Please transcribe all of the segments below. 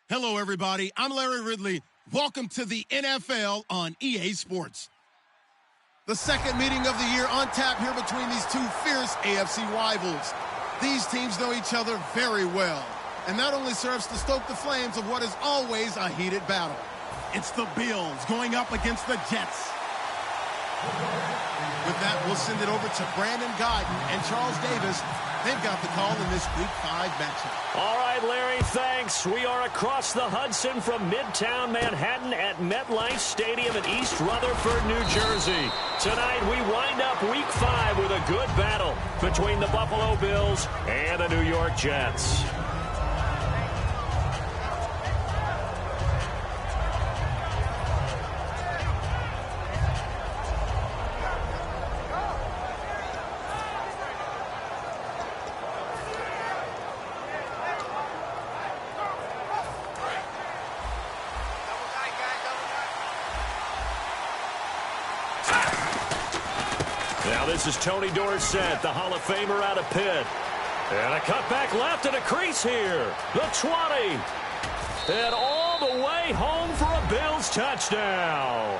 Hello, everybody. I'm Larry Ridley. Welcome to the NFL on EA Sports. The second meeting of the year on tap here between these two fierce AFC rivals. These teams know each other very well, and that only serves to stoke the flames of what is always a heated battle. It's the Bills going up against the Jets. With that, we'll send it over to Brandon Guyton and Charles Davis. They've got the call in this Week 5 matchup. All right, Larry, thanks. We are across the Hudson from Midtown Manhattan at MetLife Stadium in East Rutherford, New Jersey. Tonight, we wind up Week 5 with a good battle between the Buffalo Bills and the New York Jets. This is Tony Dorsett, the Hall of Famer out of Pitt. And a cutback left and a crease here. The 20. And all the way home for a Bills touchdown.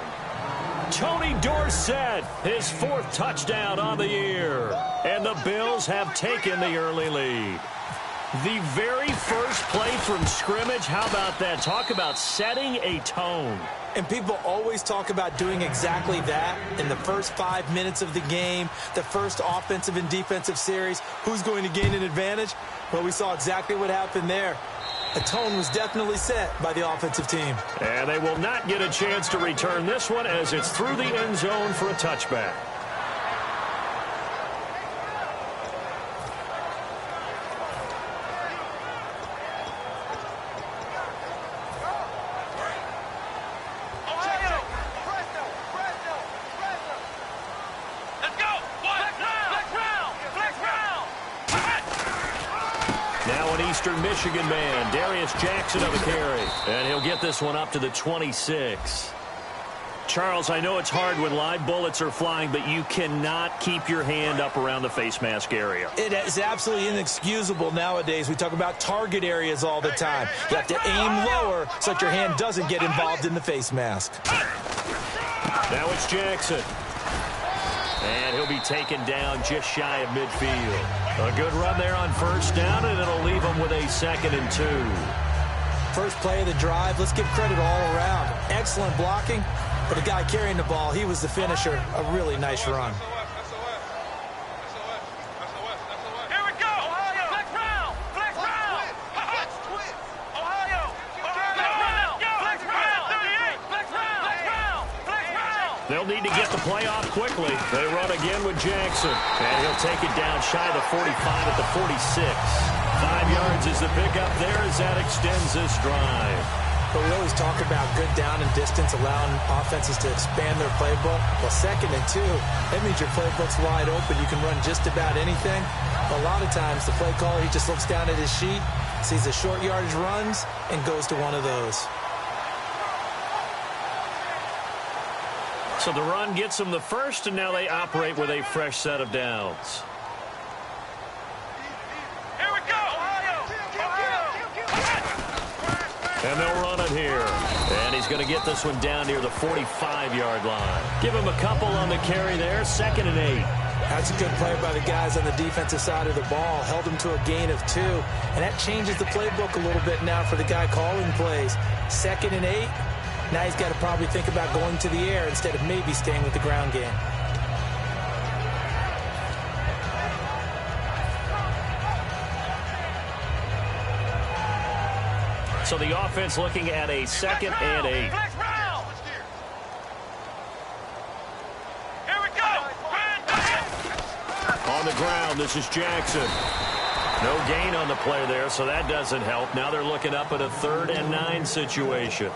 Tony Dorsett, his 4th touchdown on the year. And the Bills have taken the early lead. The very first play from scrimmage, how about that? Talk about setting a tone. And people always talk about doing exactly that in the first 5 minutes of the game, the first offensive and defensive series. Who's going to gain an advantage? Well, we saw exactly what happened there. A tone was definitely set by the offensive team. And they will not get a chance to return this one as it's through the end zone for a touchback. Michigan man, Darius Jackson on the carry. And he'll get this one up to the 26. Charles, I know it's hard when live bullets are flying, but you cannot keep your hand up around the face mask area. It is absolutely inexcusable nowadays. We talk about target areas all the time. You have to aim lower so that your hand doesn't get involved in the face mask. Now it's Jackson. And he'll be taken down just shy of midfield. A good run there on first down, and it'll leave him with a 2nd and 2. First play of the drive. Let's give credit all around. Excellent blocking, but the guy carrying the ball, he was the finisher. A really nice run. They'll need to get the play off quickly. They run again with Jackson. And he'll take it down shy of the 45 at the 46. 5 yards is the pickup there as that extends this drive. But we always talk about good down and distance, allowing offenses to expand their playbook. Well, 2nd and 2, that means your playbook's wide open. You can run just about anything. But a lot of times, the play caller, he just looks down at his sheet, sees the short yardage runs, and goes to one of those. So the run gets them the first, and now they operate with a fresh set of downs. Here we go! And they'll run it here. And he's going to get this one down near the 45-yard line. Give him a couple on the carry there, 2nd and 8. That's a good play by the guys on the defensive side of the ball. Held him to a gain of 2. And that changes the playbook a little bit now for the guy calling plays. 2nd and 8. Now he's got to probably think about going to the air instead of maybe staying with the ground game. So the offense looking at a 2nd and 8. On the ground, this is Jackson. No gain on the play there, so that doesn't help. Now they're looking up at a 3rd and 9 situation.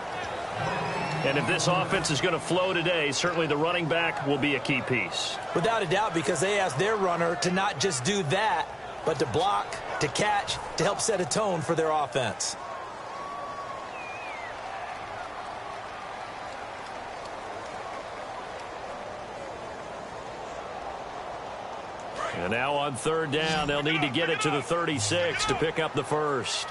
And if this offense is going to flow today, certainly the running back will be a key piece. Without a doubt, because they asked their runner to not just do that, but to block, to catch, to help set a tone for their offense. And now on 3rd down, they'll need to get it to the 36 to pick up the first.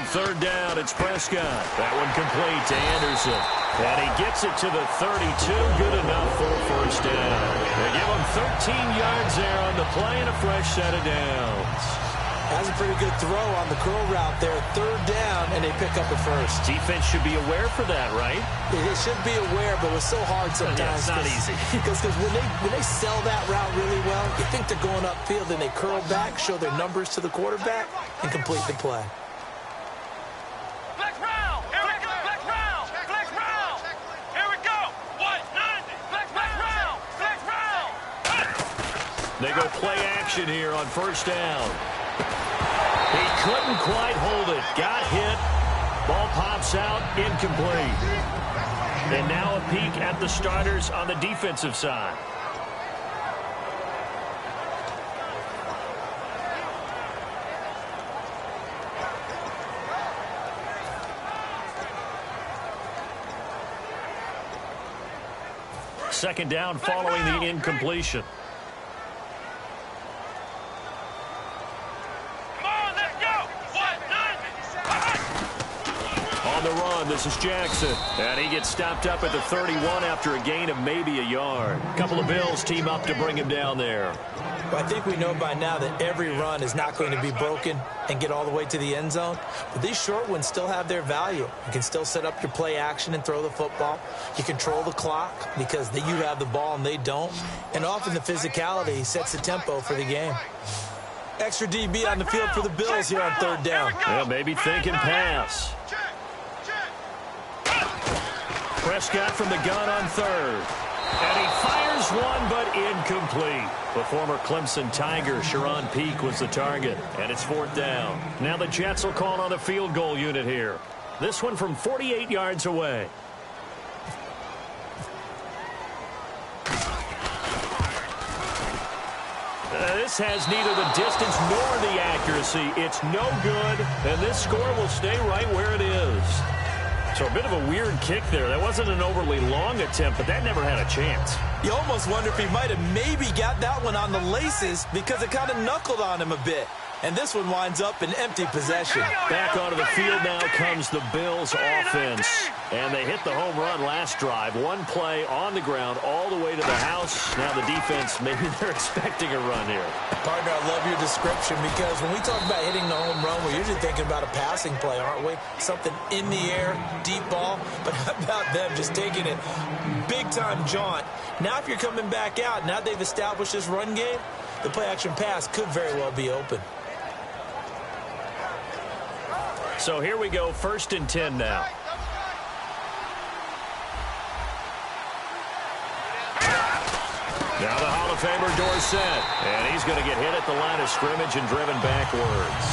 third down. It's Prescott. That one complete to Anderson. And he gets it to the 32. Good enough for a first down. They give him 13 yards there on the play and a fresh set of downs. That's a pretty good throw on the curl route there. Third down, and they pick up a first. Defense should be aware for that, right? They should be aware, but it's so hard sometimes. Yeah, it's not easy. Because when they sell that route really well, you think they're going upfield, then they curl back, show their numbers to the quarterback, and complete the play. They go play action here on first down. He couldn't quite hold it. Got hit. Ball pops out. Incomplete. And now a peek at the starters on the defensive side. Second down following the incompletion. On the run, this is Jackson. And he gets stopped up at the 31 after a gain of maybe a yard. A couple of Bills team up to bring him down there. Well, I think we know by now that every run is not going to be broken and get all the way to the end zone. But these short ones still have their value. You can still set up your play action and throw the football. You control the clock because you have the ball and they don't. And often the physicality sets the tempo for the game. Extra DB on the field for the Bills here on third down. Yeah, maybe thinking pass. Prescott from the gun on third. And he fires one, but incomplete. The former Clemson Tiger, Sharon Peake, was the target. And it's fourth down. Now the Jets will call on the field goal unit here. This one from 48 yards away. This has neither the distance nor the accuracy. It's no good, and this score will stay right where it is. So a bit of a weird kick there. That wasn't an overly long attempt, but that never had a chance. You almost wonder if he might have maybe got that one on the laces because it kind of knuckled on him a bit. And this one winds up in empty possession. Back onto the field now comes the Bills offense. And they hit the home run last drive. One play on the ground all the way to the house. Now the defense, maybe they're expecting a run here. Partner, I love your description because when we talk about hitting the home run, we're usually thinking about a passing play, aren't we? Something in the air, deep ball. But how about them just taking it big-time jaunt? Now if you're coming back out, now they've established this run game, the play-action pass could very well be open. So here we go, 1st and 10 now. Now the Hall of Famer Dorsett, and he's going to get hit at the line of scrimmage and driven backwards.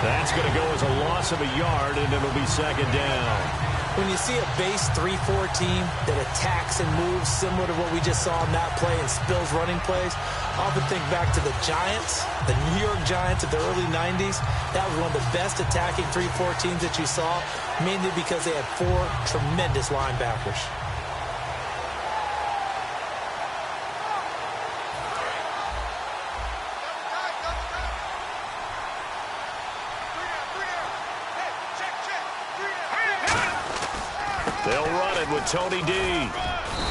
That's going to go as a loss of a yard, and it'll be second down. When you see a base 3-4 team that attacks and moves similar to what we just saw in that play and spills running plays, I often think back to the Giants, the New York Giants of the early 90s. That was one of the best attacking 3-4 teams that you saw, mainly because they had 4 tremendous linebackers. They'll run it with Tony D.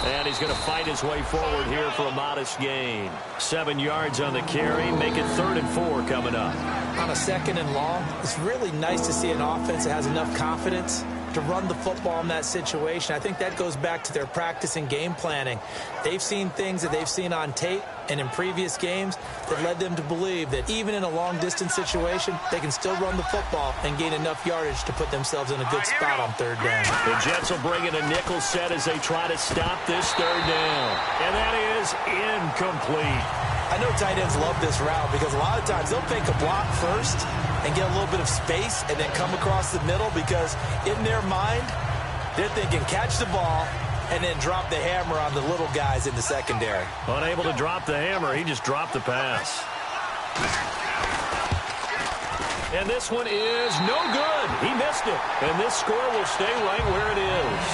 And he's going to fight his way forward here for a modest gain. 7 yards on the carry. Make it 3rd and 4 coming up. On a 2nd and long, it's really nice to see an offense that has enough confidence to run the football in that situation. I think that goes back to their practice and game planning. They've seen things that they've seen on tape and in previous games that led them to believe that even in a long-distance situation, they can still run the football and gain enough yardage to put themselves in a good spot on 3rd down. The Jets will bring in a nickel set as they try to stop this 3rd down. And that is incomplete. I know tight ends love this route because a lot of times they'll take a block first and get a little bit of space and then come across the middle because in their mind, they're thinking catch the ball and then drop the hammer on the little guys in the secondary. Unable to drop the hammer, he just dropped the pass. And this one is no good. He missed it. And this score will stay right where it is.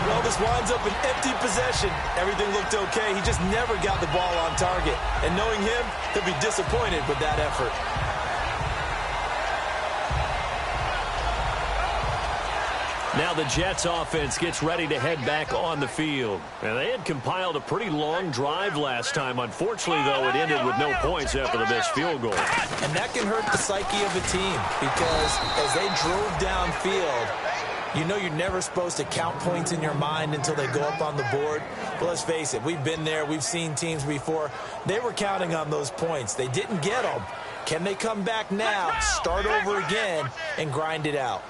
Well, this winds up an empty possession. Everything looked okay. He just never got the ball on target. And knowing him, he'll be disappointed with that effort. Now the Jets offense gets ready to head back on the field. And they had compiled a pretty long drive last time. Unfortunately, though, it ended with no points after the missed field goal. And that can hurt the psyche of a team because as they drove downfield, you know you're never supposed to count points in your mind until they go up on the board. But let's face it, we've been there. We've seen teams before. They were counting on those points. They didn't get them. Can they come back now, start over again, and grind it out?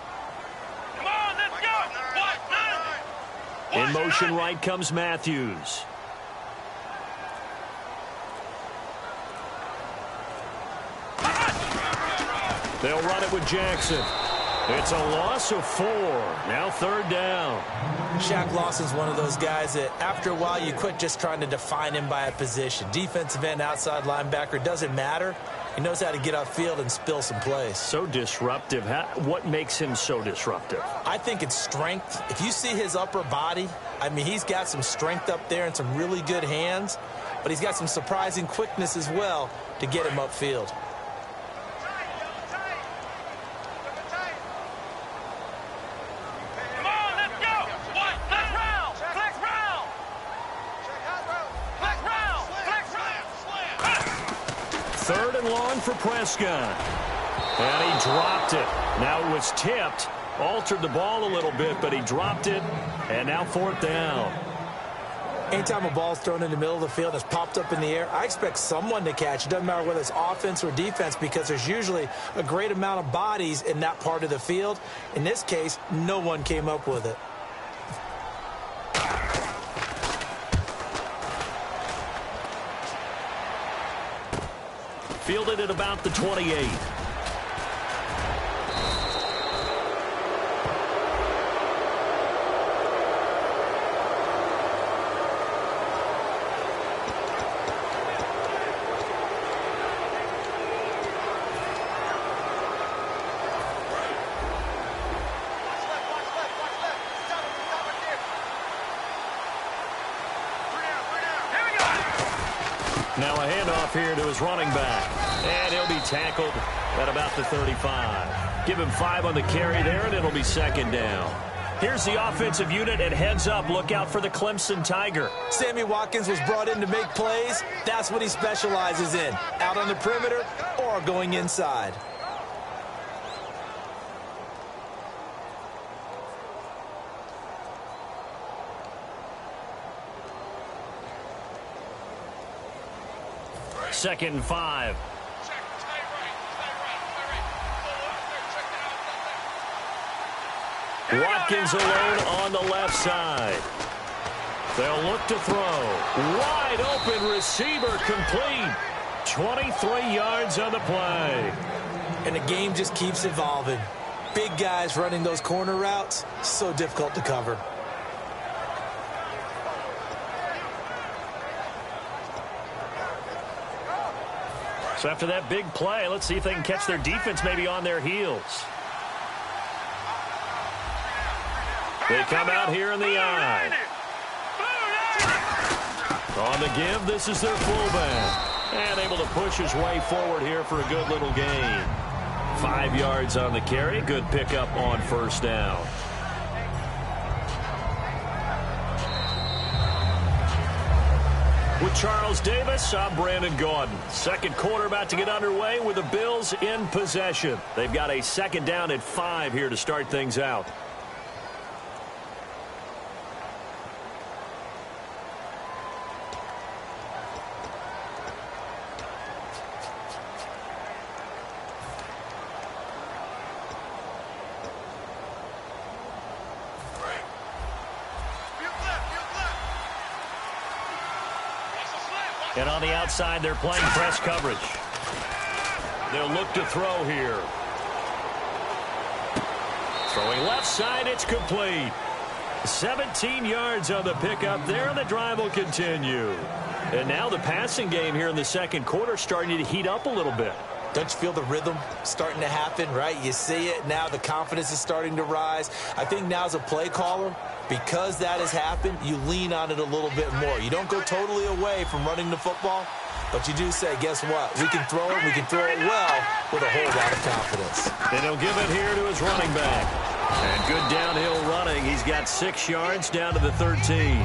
In motion right comes Matthews. They'll run it with Jackson. It's a loss of 4. Now 3rd down. Shaq Lawson's one of those guys that after a while you quit just trying to define him by a position. Defensive end, outside linebacker, doesn't matter. He knows how to get upfield and spill some plays. So disruptive. What makes him so disruptive? I think it's strength. If you see his upper body, I mean, he's got some strength up there and some really good hands, but he's got some surprising quickness as well to get him upfield. Third and long for Prescott. And he dropped it. Now it was tipped. Altered the ball a little bit, but he dropped it. And now 4th down. Anytime a ball's thrown in the middle of the field and it's popped up in the air, I expect someone to catch. It doesn't matter whether it's offense or defense because there's usually a great amount of bodies in that part of the field. In this case, no one came up with it. Fielded at about the 28. Now a handoff here to his running back. And he'll be tackled at about the 35. Give him 5 on the carry there, and it'll be 2nd down. Here's the offensive unit, and heads up, look out for the Clemson Tiger. Sammy Watkins was brought in to make plays. That's what he specializes in, out on the perimeter or going inside. Second and 5. Watkins alone on the left side. They'll look to throw. Wide open receiver complete. 23 yards on the play. And the game just keeps evolving. Big guys running those corner routes, so difficult to cover. So after that big play, let's see if they can catch their defense maybe on their heels. They come out here in the eye. On the give, this is their fullback. And able to push his way forward here for a good little gain. 5 yards on the carry. Good pickup on 1st down. With Charles Davis, I'm Brandon Gaudin. Second quarter about to get underway with the Bills in possession. They've got a 2nd down at 5 here to start things out. And on the outside, they're playing press coverage. They'll look to throw here. Throwing left side, it's complete. 17 yards on the pickup there, and the drive will continue. And now the passing game here in the second quarter starting to heat up a little bit. Don't you feel the rhythm starting to happen, right? You see it. Now the confidence is starting to rise. I think now as a play caller, because that has happened, you lean on it a little bit more. You don't go totally away from running the football, but you do say, guess what? We can throw it. We can throw it well with a whole lot of confidence. And he'll give it here to his running back. And good downhill running. He's got 6 yards down to the 13.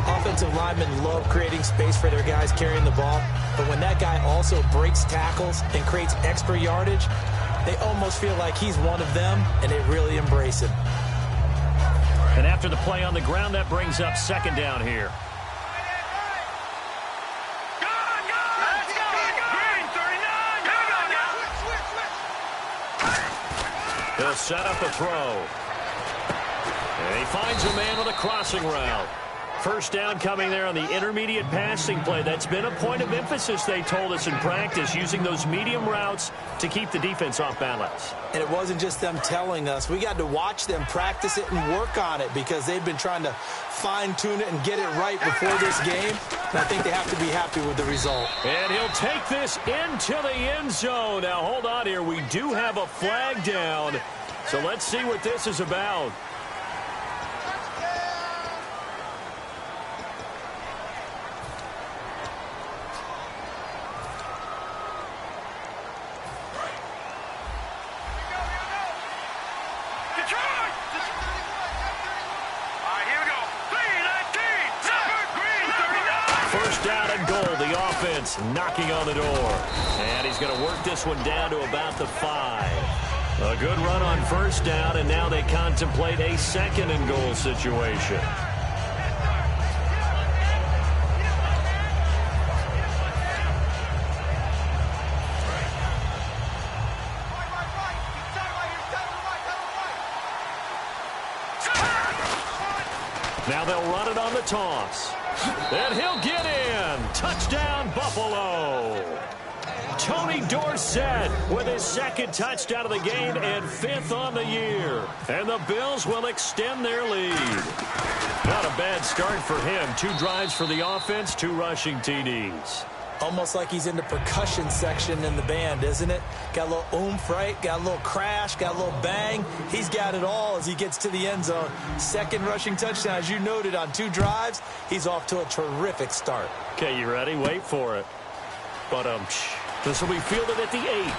Offensive linemen love creating space for their guys carrying the ball, but when that guy also breaks tackles and creates extra yardage, they almost feel like he's one of them, and they really embrace him. And after the play on the ground, that brings up second down here. He'll set up a throw. And he finds a man with a crossing route. First down coming there on the intermediate passing play. That's been a point of emphasis, they told us in practice, using those medium routes to keep the defense off balance. And it wasn't just them telling us. We got to watch them practice it and work on it because they've been trying to fine-tune it and get it right before this game. And I think they have to be happy with the result. And he'll take this into the end zone. Now, hold on here. We do have a flag down. So let's see what this is about. Knocking on the door. And he's going to work this one down to about the 5. A good run on first down, and now they contemplate a second and goal situation. Now they'll run it on the toss. And he'll get in. Touchdown, Buffalo. Tony Dorsett with his second touchdown of the game and 5th on the year. And the Bills will extend their lead. Not a bad start for him. 2 drives for the offense, 2 rushing TDs. Almost like he's in the percussion section in the band, isn't it? Got a little oomph, right? Got a little crash, got a little bang. He's got it all as he gets to the end zone. Second rushing touchdown, as you noted, on 2 drives. He's off to a terrific start. Okay, you ready? Wait for it. But this will be fielded at the 8.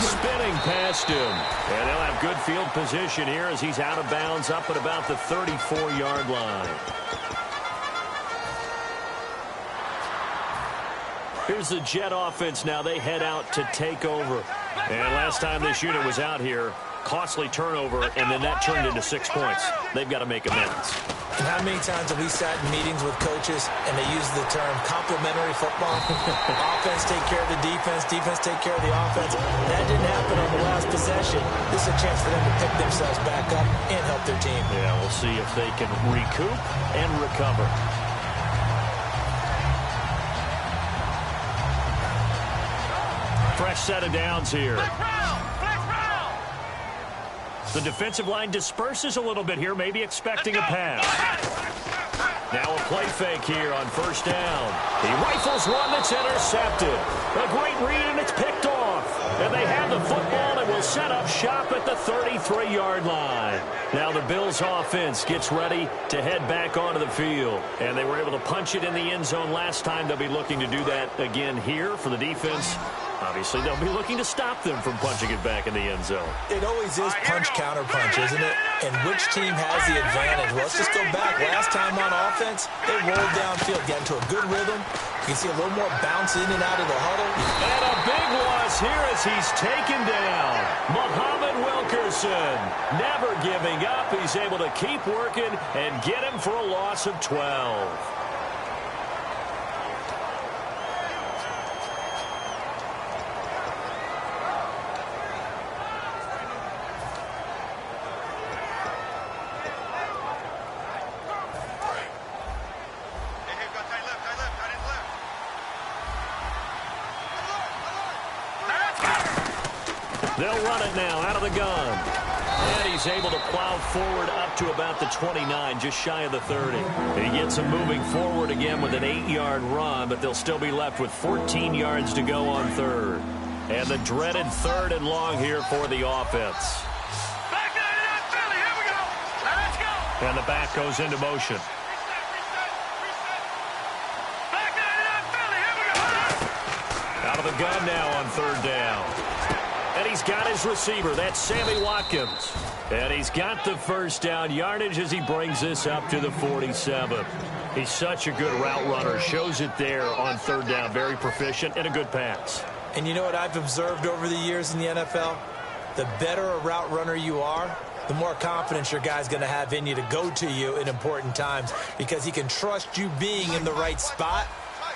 Spinning past him. And they'll have good field position here as he's out of bounds up at about the 34-yard line. Here's the Jet offense now. They head out to take over. And last time this unit was out here, costly turnover, and then that turned into 6 points. They've got to make amends. And how many times have we sat in meetings with coaches and they use the term complementary football? Offense take care of the defense, defense take care of the offense. That didn't happen on the last possession. This is a chance for them to pick themselves back up and help their team. Yeah, we'll see if they can recoup and recover. Fresh set of downs here. The defensive line disperses a little bit here, maybe expecting a pass. Now a play fake here on first down. He rifles one that's intercepted. A great read, and it's picked off. And they have the football and will set up shop at the 33-yard line. Now the Bills' offense gets ready to head back onto the field. And they were able to punch it in the end zone last time. They'll be looking to do that again here for the defense. Obviously, they'll be looking to stop them from punching it back in the end zone. It always is punch-counter-punch, isn't it? And which team has the advantage? Well, let's just go back. Last time on offense, they rolled downfield, got into a good rhythm. You can see a little more bounce in and out of the huddle. And a big loss here as he's taken down. Muhammad Wilkerson, never giving up. He's able to keep working and get him for a loss of 12. They'll run it now out of the gun. And he's able to plow forward up to about the 29, just shy of the 30. He gets him moving forward again with an 8-yard run, but they'll still be left with 14 yards to go on third. And the dreaded 3rd and long here for the offense. And the back goes into motion. Out of the gun now on 3rd down. And he's got his receiver. That's Sammy Watkins. And he's got the first down yardage as he brings this up to the 47. He's such a good route runner. Shows it there on third down. Very proficient and a good pass. And you know what I've observed over the years in the NFL? The better a route runner you are, the more confidence your guy's going to have in you to go to you in important times because he can trust you being in the right spot,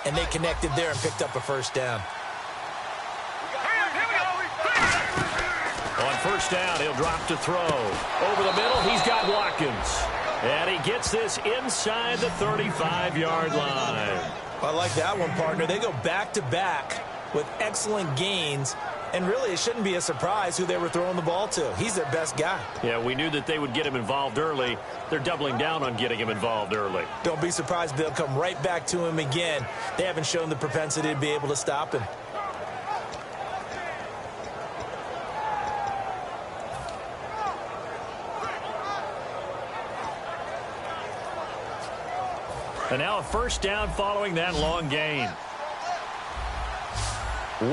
and they connected there and picked up a first down. On first down, he'll drop to throw. Over the middle, he's got Watkins. And he gets this inside the 35-yard line. I like that one, partner. They go back-to-back with excellent gains. And really, it shouldn't be a surprise who they were throwing the ball to. He's their best guy. Yeah, we knew that they would get him involved early. They're doubling down on getting him involved early. Don't be surprised they'll come right back to him again. They haven't shown the propensity to be able to stop him. And now a first down following that long gain.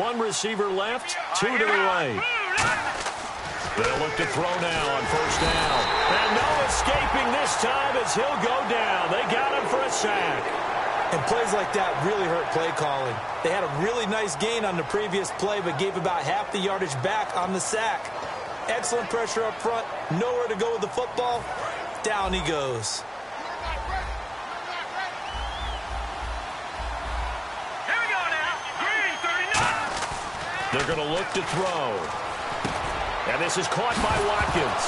One receiver left, two to the right. They'll look to throw now on first down. And no escaping this time as he'll go down. They got him for a sack. And plays like that really hurt play calling. They had a really nice gain on the previous play, but gave about half the yardage back on the sack. Excellent pressure up front. Nowhere to go with the football. Down he goes. They're going to look to throw. And this is caught by Watkins.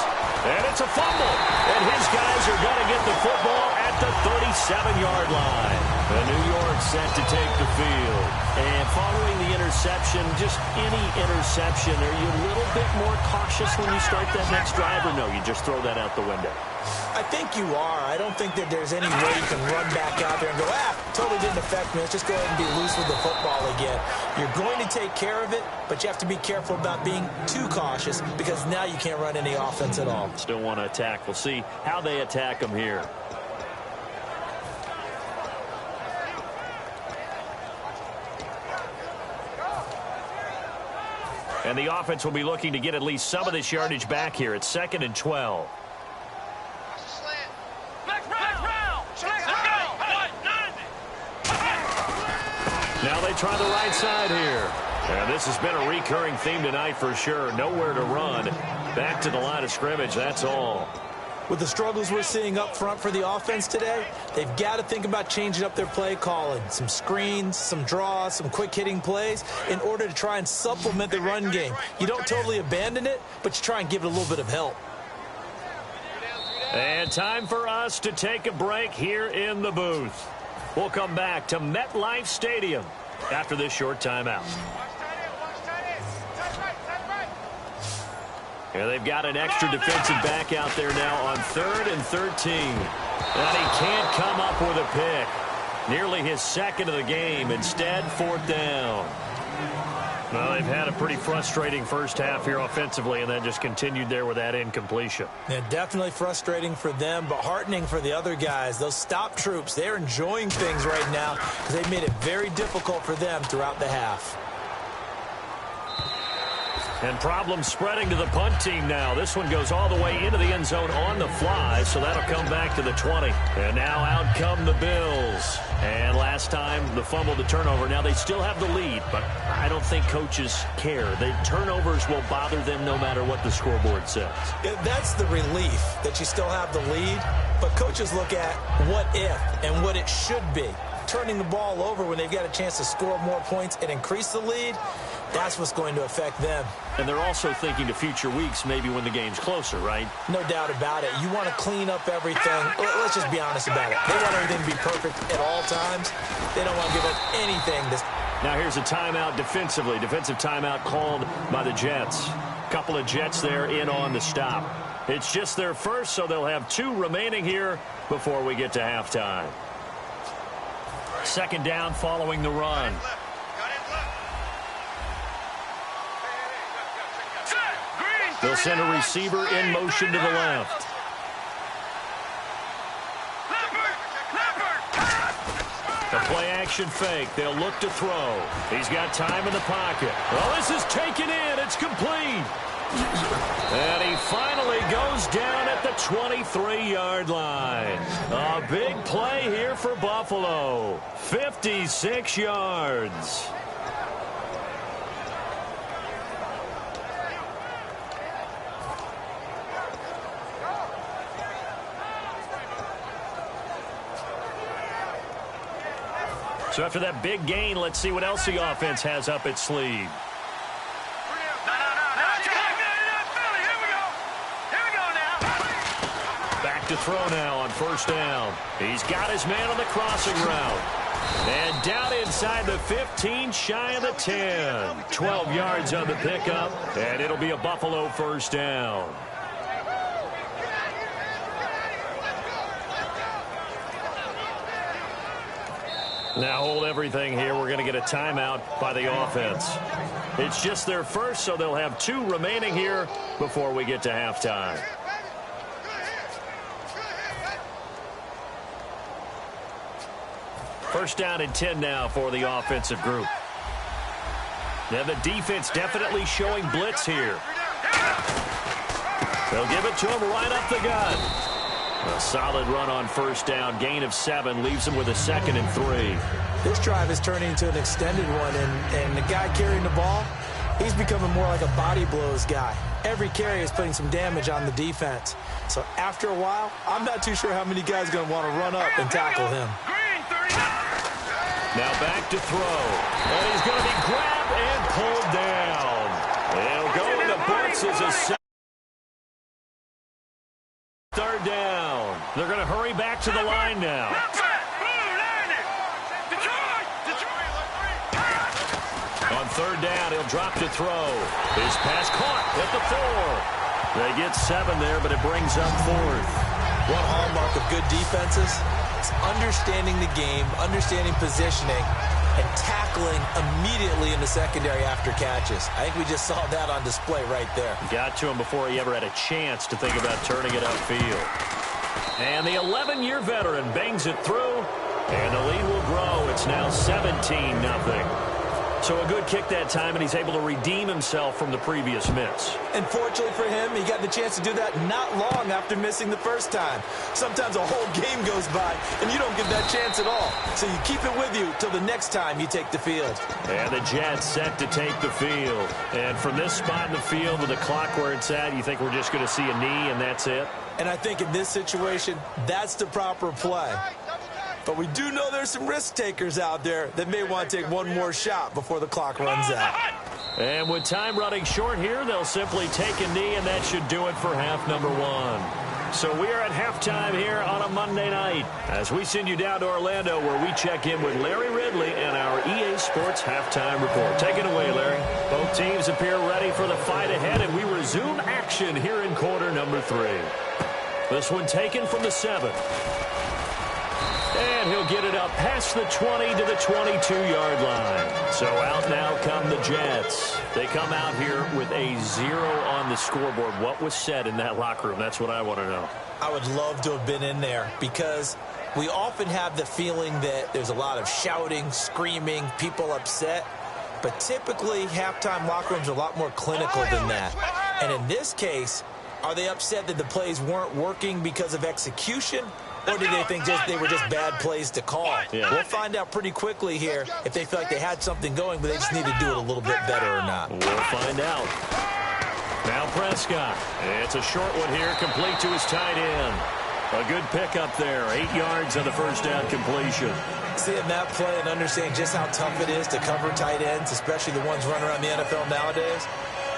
And it's a fumble. And his guys are going to get the football at the 37-yard line. And New York set to take the field. And following the interception, just any interception, are you a little bit more cautious when you start that next drive? Or no, you just throw that out the window? I think you are. I don't think that there's any way you can run back out there and go, totally didn't affect me. Let's just go ahead and be loose with the football again. You're going to take care of it, but you have to be careful about being too cautious because now you can't run any offense at all. Still want to attack. We'll see how they attack them here. And the offense will be looking to get at least some of this yardage back here. It's 2nd and 12. Now they try the right side here. And this has been a recurring theme tonight for sure. Nowhere to run. Back to the line of scrimmage, that's all. With the struggles we're seeing up front for the offense today, they've got to think about changing up their play calling. Some screens, some draws, some quick-hitting plays in order to try and supplement the run game. You don't totally abandon it, but you try and give it a little bit of help. And time for us to take a break here in the booth. We'll come back to MetLife Stadium after this short timeout. Yeah, they've got an extra defensive back out there now on 3rd and 13. And he can't come up with a pick. Nearly his second of the game. Instead, 4th down. Well, they've had a pretty frustrating first half here offensively, and then just continued there with that incompletion. Yeah, definitely frustrating for them, but heartening for the other guys. Those stop troops, they're enjoying things right now because they've made it very difficult for them throughout the half. And problems spreading to the punt team now. This one goes all the way into the end zone on the fly, so that'll come back to the 20. And now out come the Bills. And last time, the fumble, the turnover. Now they still have the lead, but I don't think coaches care. The turnovers will bother them no matter what the scoreboard says. Yeah, that's the relief that you still have the lead, but coaches look at what if and what it should be. Turning the ball over when they've got a chance to score more points and increase the lead, that's what's going to affect them. And they're also thinking to future weeks, maybe when the game's closer, right? No doubt about it. You want to clean up everything. Let's just be honest about it. They want everything to be perfect at all times. They don't want to give up anything. Now here's a timeout defensively. Defensive timeout called by the Jets. Couple of Jets there in on the stop. It's just their first, so they'll have 2 remaining here before we get to halftime. 2nd down following the run. They'll send a receiver in motion to the left. A play-action fake. They'll look to throw. He's got time in the pocket. Well, this is taken in. It's complete. And he finally goes down at the 23-yard line. A big play here for Buffalo. 56 yards. So after that big gain, let's see what else the offense has up its sleeve. Back to throw now on first down. He's got his man on the crossing route. And down inside the 15, shy of the 10. 12 yards on the pickup, and it'll be a Buffalo first down. Now hold everything here. We're going to get a timeout by the offense. It's just their first, so they'll have 2 remaining here before we get to halftime. First down and 10 now for the offensive group. Now the defense definitely showing blitz here. They'll give it to him right up the gut. A solid run on first down. Gain of 7 leaves him with a 2nd and 3. This drive is turning into an extended one, and the guy carrying the ball, he's becoming more like a body blows guy. Every carry is putting some damage on the defense. So after a while, I'm not too sure how many guys are going to want to run up and tackle him. Now back to throw. And he's going to be grabbed and pulled down. He'll go in the books as a 3rd down. They're going to hurry back to the line now. On 3rd down, he'll drop to throw. His pass caught at the 4. They get 7 there, but it brings up 4th. One hallmark of good defenses is understanding the game, understanding positioning, and tackling immediately in the secondary after catches. I think we just saw that on display right there. Got to him before he ever had a chance to think about turning it upfield. And the 11-year veteran bangs it through, and the lead will grow. It's now 17-0. So a good kick that time, and he's able to redeem himself from the previous miss. And fortunately for him, he got the chance to do that not long after missing the first time. Sometimes a whole game goes by, and you don't get that chance at all. So you keep it with you till the next time you take the field. And the Jets set to take the field. And from this spot in the field with the clock where it's at, you think we're just going to see a knee and that's it? And I think in this situation, that's the proper play. But we do know there's some risk takers out there that may want to take one more shot before the clock runs out. And with time running short here, they'll simply take a knee, and that should do it for half number 1. So we are at halftime here on a Monday night as we send you down to Orlando where we check in with Larry Ridley and our EA Sports Halftime Report. Take it away, Larry. Both teams appear ready for the fight ahead, and we resume action here in quarter number 3. This one taken from the 7. And he'll get it up past the 20 to the 22-yard line. So out now come the Jets. They come out here with a 0 on the scoreboard. What was said in that locker room? That's what I want to know. I would love to have been in there because we often have the feeling that there's a lot of shouting, screaming, people upset. But typically, halftime locker rooms are a lot more clinical than that. And in this case, are they upset that the plays weren't working because of execution? Or did they think they were just bad plays to call? Yeah. We'll find out pretty quickly here if they feel like they had something going, but they just need to do it a little bit better or not. We'll find out. Now Prescott. It's a short one here, complete to his tight end. A good pickup there. 8 yards on the first down completion. Seeing that play and understanding just how tough it is to cover tight ends, especially the ones running around the NFL nowadays,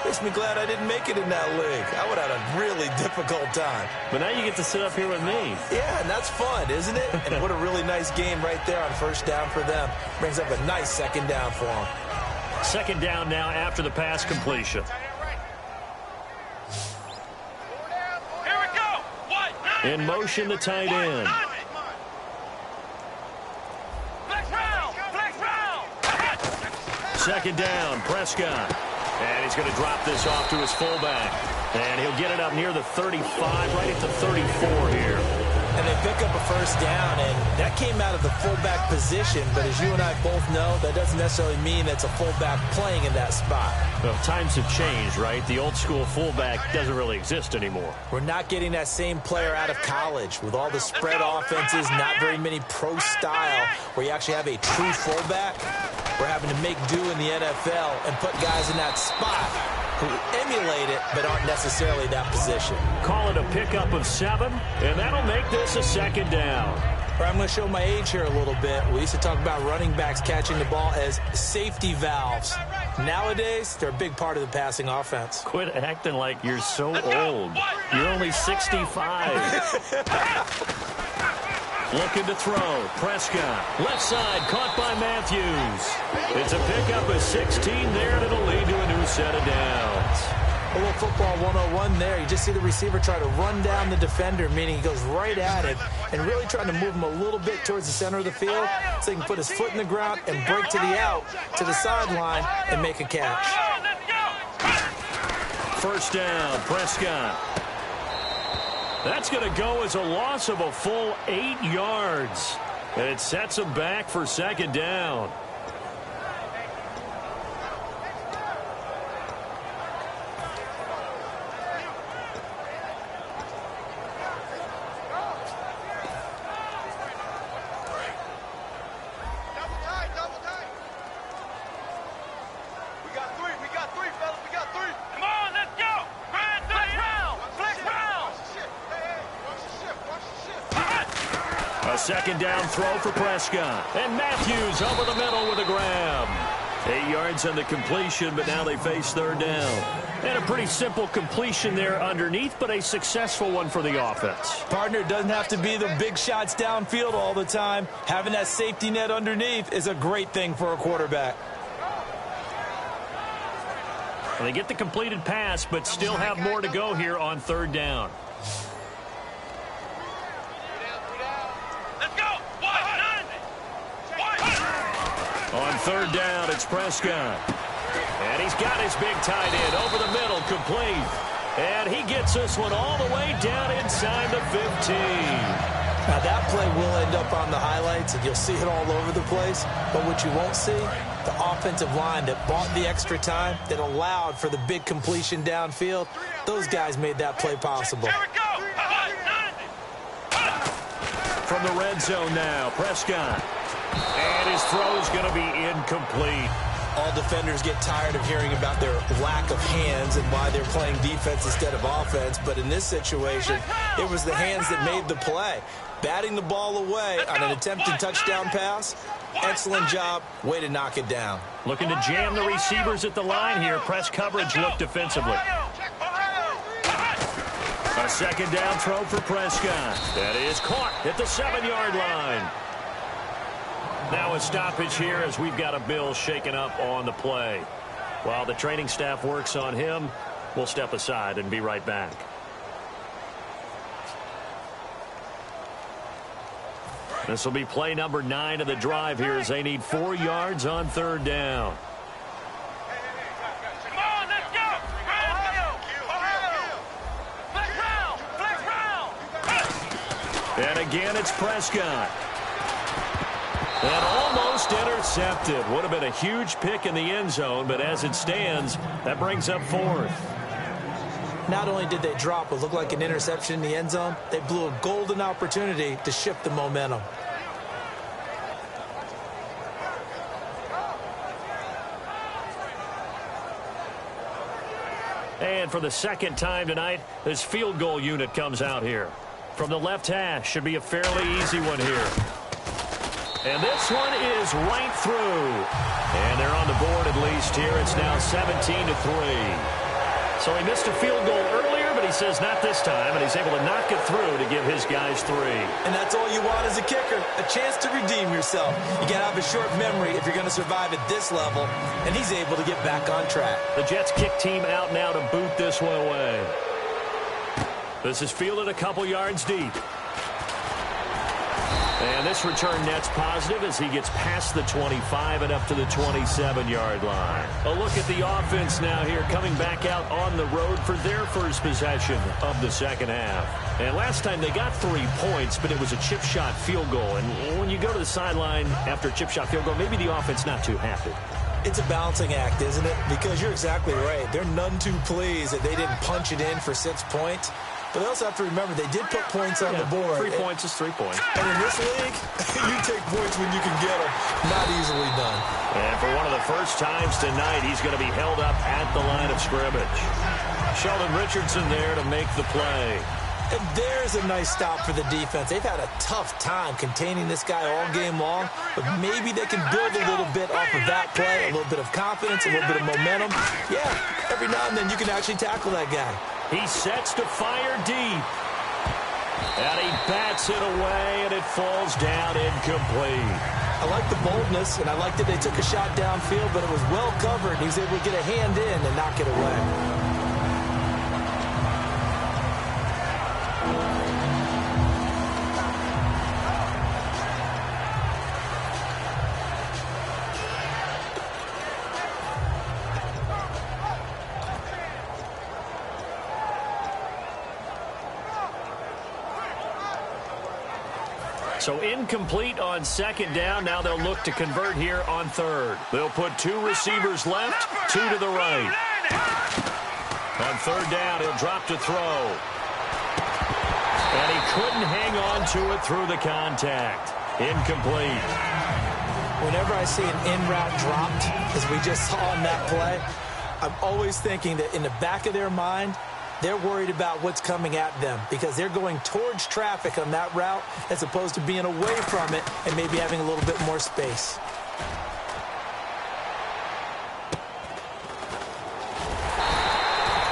makes me glad I didn't make it in that league. I would have had a really difficult time. But now you get to sit up here with me. Yeah, and that's fun, isn't it? And what a really nice game right there on first down for them. Brings up a nice second down for them. Second down now after the pass completion. Here we go. In motion, the tight end. Flex round. Second down, Prescott. And he's going to drop this off to his fullback. And he'll get it up near the 35, right at the 34 here. And they pick up a first down, and that came out of the fullback position. But as you and I both know, that doesn't necessarily mean it's a fullback playing in that spot. Well, times have changed, right? The old school fullback doesn't really exist anymore. We're not getting that same player out of college. With all the spread offenses, not very many pro style, where you actually have a true fullback. We're having to make do in the NFL and put guys in that spot who emulate it but aren't necessarily that position. Call it a pickup of 7, and that'll make this a second down. I'm going to show my age here a little bit. We used to talk about running backs catching the ball as safety valves. Nowadays, they're a big part of the passing offense. Quit acting like you're so old. You're only 65. Looking to throw. Prescott. Left side, caught by Matthews. It's a pickup of 16 there, and it'll lead to a new set of downs. A little football 101 there. You just see the receiver try to run down the defender, meaning he goes right at him, and really trying to move him a little bit towards the center of the field so he can put his foot in the ground and break to the out, to the sideline, and make a catch. First down, Prescott. That's going to go as a loss of a full 8 yards. And it sets him back for second down. Second down throw for Prescott. And Matthews over the middle with a grab. 8 yards on the completion, but now they face third down. And a pretty simple completion there underneath, but a successful one for the offense. Partner, doesn't have to be the big shots downfield all the time. Having that safety net underneath is a great thing for a quarterback. Well, they get the completed pass, but still have more to go here on third down. On third down, it's Prescott. And he's got his big tight end over the middle, complete. And he gets this one all the way down inside the 15. Now, that play will end up on the highlights, and you'll see it all over the place. But what you won't see, the offensive line that bought the extra time, that allowed for the big completion downfield, those guys made that play possible. From the red zone now, Prescott. And his throw is going to be incomplete. All defenders get tired of hearing about their lack of hands and why they're playing defense instead of offense. But in this situation, it was the hands that made the play. Batting the ball away on an attempted touchdown pass. Excellent job. Way to knock it down. Looking to jam the receivers at the line here. Press coverage look defensively. A second down throw for Prescott. That is caught at the 7-yard line. Now a stoppage here as we've got a Bill shaken up on the play. While the training staff works on him, we'll step aside and be right back. This will be play number 9 of the drive here as they need 4 yards on third down. And again, it's Prescott. And almost intercepted. Would have been a huge pick in the end zone, but as it stands, that brings up 4th. Not only did they drop what looked like an interception in the end zone, they blew a golden opportunity to shift the momentum. And for the second time tonight, this field goal unit comes out here. From the left hash, should be a fairly easy one here. And this one is right through. And they're on the board at least here. It's now 17-3. So he missed a field goal earlier, but he says not this time, and he's able to knock it through to give his guys 3. And that's all you want as a kicker, a chance to redeem yourself. You got to have a short memory if you're going to survive at this level, and he's able to get back on track. The Jets kick team out now to boot this one away. This is fielded a couple yards deep. And this return net's positive as he gets past the 25 and up to the 27-yard line. A look at the offense now here, coming back out on the road for their first possession of the second half. And last time they got 3 points, but it was a chip shot field goal. And when you go to the sideline after a chip shot field goal, maybe the offense not too happy. It's a balancing act, isn't it? Because you're exactly right. They're none too pleased that they didn't punch it in for 6 points. But they also have to remember they did put points on the board. 3 points is 3 points. And in this league, you take points when you can get them. Not easily done. And for one of the first times tonight, he's going to be held up at the line of scrimmage. Sheldon Richardson there to make the play. And there's a nice stop for the defense. They've had a tough time containing this guy all game long, but maybe they can build a little bit off of that play, a little bit of confidence, a little bit of momentum. Yeah, every now and then you can actually tackle that guy. He sets to fire deep. And he bats it away, and it falls down incomplete. I like the boldness, and I like that they took a shot downfield, but it was well covered. He was able to get a hand in and knock it away. So incomplete on second down. Now they'll look to convert here on third. They'll put 2 receivers left, 2 to the right. On third down, he'll drop to throw. And he couldn't hang on to it through the contact. Incomplete. Whenever I see an in-route dropped, as we just saw on that play, I'm always thinking that in the back of their mind, they're worried about what's coming at them because they're going towards traffic on that route as opposed to being away from it and maybe having a little bit more space.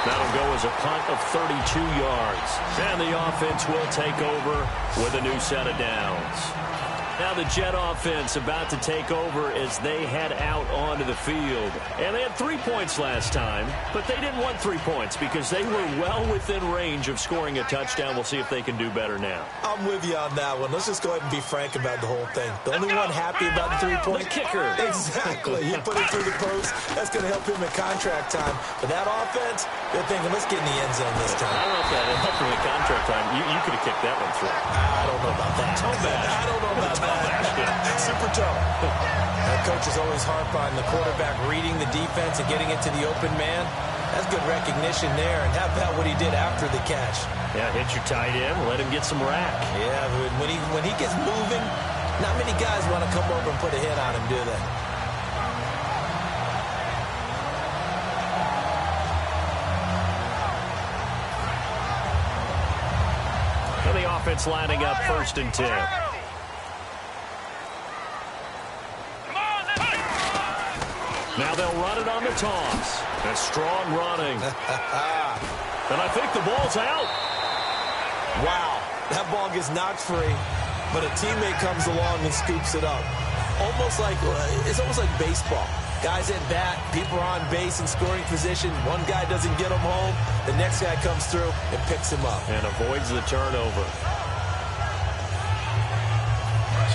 That'll go as a punt of 32 yards. And the offense will take over with a new set of downs. Now the Jet offense about to take over as they head out onto the field. And they had 3 points last time, but they didn't want 3 points because they were well within range of scoring a touchdown. We'll see if they can do better now. I'm with you on that one. Let's just go ahead and be frank about the whole thing. The only one happy about the 3 points? The kicker. Exactly. He put it through the post. That's going to help him in contract time. But that offense, they're thinking, let's get in the end zone this time. I don't know if that helped him in contract time. You could have kicked that one through. I don't know about that. Toe bash. I don't know about that. Super toe. That coach is always harp on the quarterback reading the defense and getting it to the open man. That's good recognition there. And how about what he did after the catch? Yeah, hit your tight end, let him get some rack. Yeah, but when he gets moving, not many guys want to come over and put a hit on him, do they? And the offense lining up 1st and 10. Now they'll run it on the toss. That's strong running. And I think the ball's out. Wow. That ball gets knocked free, but a teammate comes along and scoops it up. It's almost like baseball. Guys at bat, people are on base in scoring position. One guy doesn't get him home. The next guy comes through and picks him up. And avoids the turnover.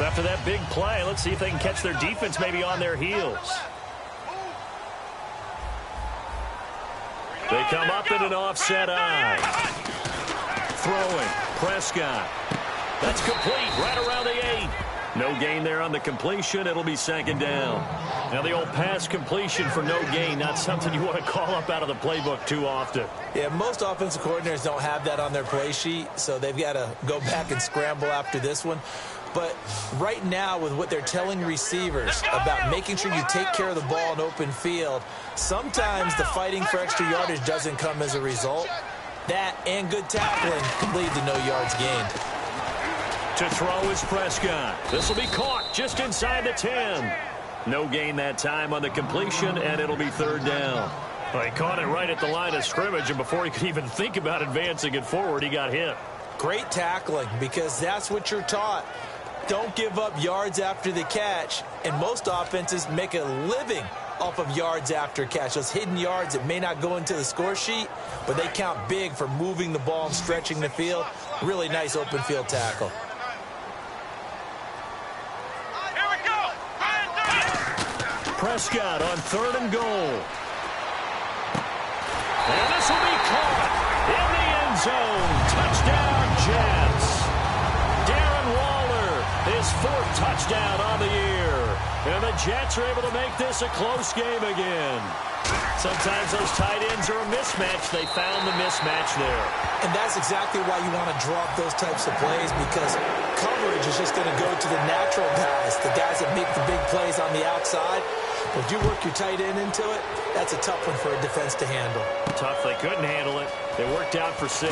So after that big play, let's see if they can catch their defense maybe on their heels. They come up in an offset eye. Throwing. Prescott. That's complete right around the 8. No gain there on the completion. It'll be 2nd down. Now the old pass completion for no gain, not something you want to call up out of the playbook too often. Yeah, most offensive coordinators don't have that on their play sheet, so they've got to go back and scramble after this one. But right now, with what they're telling receivers about making sure you take care of the ball in open field, sometimes the fighting for extra yardage doesn't come as a result. That and good tackling can lead to no yards gained. To throw is Prescott. This will be caught just inside the 10. No gain that time on the completion, and it'll be 3rd down. Well, he caught it right at the line of scrimmage, and before he could even think about advancing it forward, he got hit. Great tackling, because that's what you're taught. Don't give up yards after the catch, and most offenses make a living off of yards after catch. Those hidden yards that may not go into the score sheet, but they count big for moving the ball and stretching the field. Really nice open field tackle. Prescott on 3rd and goal. And this will be caught in the end zone. Touchdown, Jets. Darren Waller, his 4th touchdown on the year. And the Jets are able to make this a close game again. Sometimes those tight ends are a mismatch. They found the mismatch there. And that's exactly why you want to draw up those types of plays, because coverage is just going to go to the natural guys, the guys that make the big plays on the outside. But if you work your tight end into it, that's a tough one for a defense to handle. Tough. They couldn't handle it. They worked out for 6.